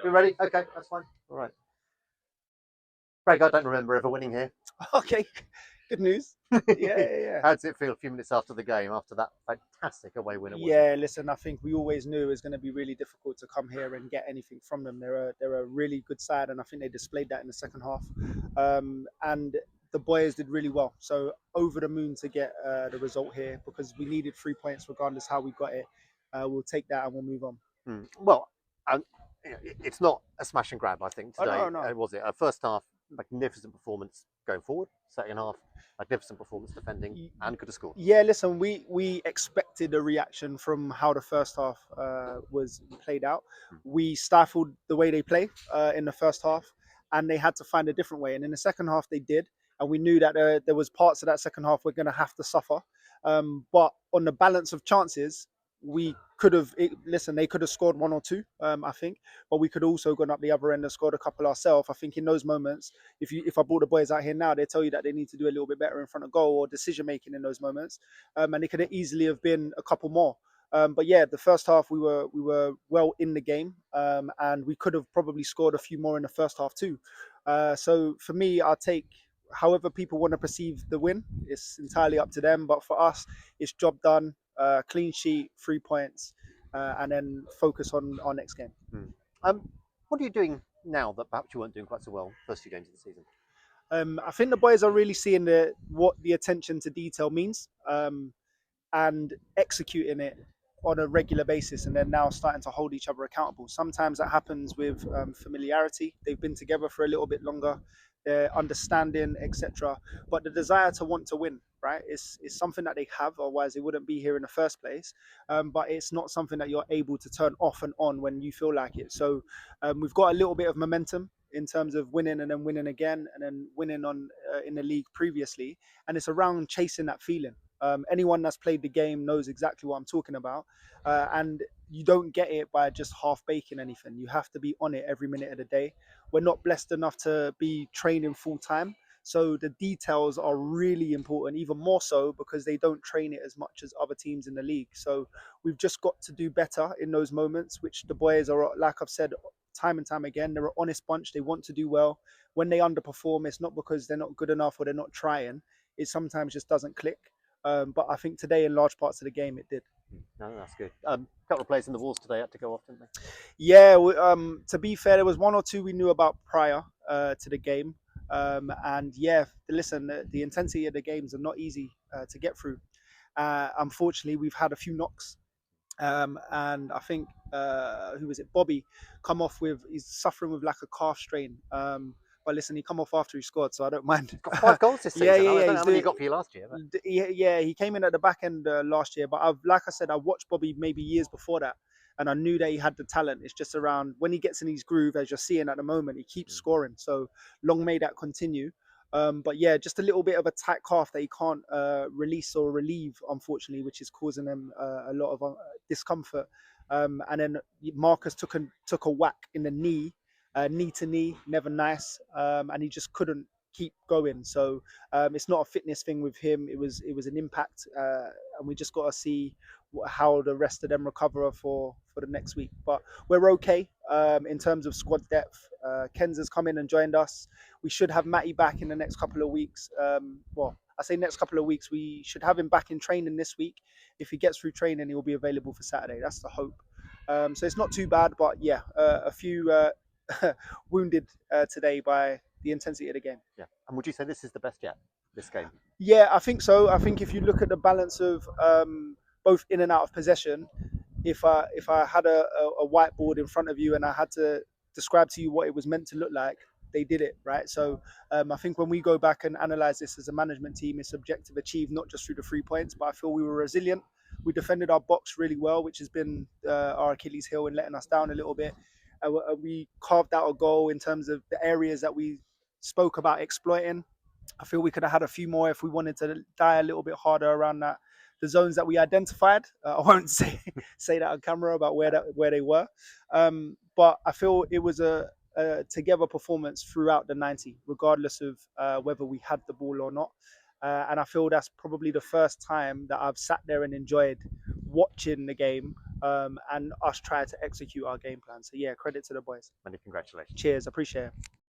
You ready? Okay, that's fine. All right. Craig, I don't remember ever winning here. Okay, good news. Yeah. How does it feel a few minutes after the game, after that fantastic away win it was? Yeah, listen, I think we always knew it was going to be really difficult to come here and get anything from them. They're a really good side, and I think they displayed that in the second half. And the boys did really well. So over the moon to get the result here because we needed 3 points regardless how we got it. We'll take that and we'll move on. Well, um, it's not a smash and grab, I think, Oh today, no. was it? First half, magnificent performance going forward. Second half, magnificent performance defending, and could have scored. Yeah, listen, we expected a reaction from how the first half was played out. We stifled the way they play in the first half, and they had to find a different way. And in the second half, they did, and we knew that there was parts of that second half we're going to have to suffer. But on the balance of chances, we could have listen. They could have scored one or two, I think, but we could also gone up the other end and scored a couple ourselves. I think in those moments, if I brought the boys out here now, they tell you that they need to do a little bit better in front of goal or decision making in those moments, and it could easily have been a couple more. But yeah, the first half we were well in the game, and we could have probably scored a few more in the first half too. So for me, I'll take however people want to perceive the win. It's entirely up to them. But for us, it's job done. Clean sheet, 3 points, and then focus on our next game. What are you doing now that perhaps you weren't doing quite so well first 2 games of the season? I think the boys are really seeing what the attention to detail means, and executing it on a regular basis, and then now starting to hold each other accountable. Sometimes that happens with familiarity. They've been together for a little bit longer, their understanding, etc. But the desire to want to win, right, is something that they have, otherwise they wouldn't be here in the first place. But it's not something that you're able to turn off and on when you feel like it. So we've got a little bit of momentum in terms of winning and then winning again and then winning on in the league previously, and it's around chasing that feeling. Anyone that's played the game knows exactly what I'm talking about. And you don't get it by just half baking anything. You have to be on it every minute of the day. We're not blessed enough to be training full time. So the details are really important, even more so because they don't train it as much as other teams in the league. So we've just got to do better in those moments, which the boys are, like I've said time and time again, they're an honest bunch. They want to do well. When they underperform, it's not because they're not good enough or they're not trying. It sometimes just doesn't click. But I think today, in large parts of the game, it did. No, that's good. A couple of players in the walls today had to go off, didn't they? Yeah, to be fair, there was one or two we knew about prior to the game. And yeah, listen, the intensity of the games are not easy to get through. Unfortunately, we've had a few knocks. And I think, who was it? Bobby come off he's suffering with like a calf strain. But listen, he come off after he scored, so I don't mind. Got 5 goals this season. Yeah. I don't know how many you got for you last year. But... Yeah, he came in at the back end last year, but like I said, I watched Bobby maybe years before that, and I knew that he had the talent. It's just around when he gets in his groove, as you're seeing at the moment, he keeps scoring. So long may that continue. But yeah, just a little bit of a tight calf that he can't release or relieve, unfortunately, which is causing him a lot of discomfort. And then Marcus took a whack in the knee to knee, never nice, and he just couldn't keep going. So it's not a fitness thing with him. It was an impact, and we just got to see how the rest of them recover for the next week. But we're okay in terms of squad depth. Ken's has come in and joined us. We should have Matty back in the next couple of weeks. Well, I say next couple of weeks. We should have him back in training this week. If he gets through training, he will be available for Saturday. That's the hope. So it's not too bad, but yeah, a few wounded today by the intensity of the game. Yeah, and would you say this is the best yet? This game? Yeah, I think so. I think if you look at the balance of both in and out of possession, if I had a whiteboard in front of you and I had to describe to you what it was meant to look like, they did it, right? So I think when we go back and analyze this as a management team, it's objective achieved not just through the 3 points, but I feel we were resilient. We defended our box really well, which has been our Achilles heel in letting us down a little bit. We carved out a goal in terms of the areas that we spoke about exploiting. I feel we could have had a few more if we wanted to die a little bit harder around that. The zones that we identified, I won't say that on camera about where they were, but I feel it was a together performance throughout the 90, regardless of whether we had the ball or not. And I feel that's probably the first time that I've sat there and enjoyed watching the game and us try to execute our game plan. So yeah, credit to the boys. Many congratulations. Cheers, appreciate it.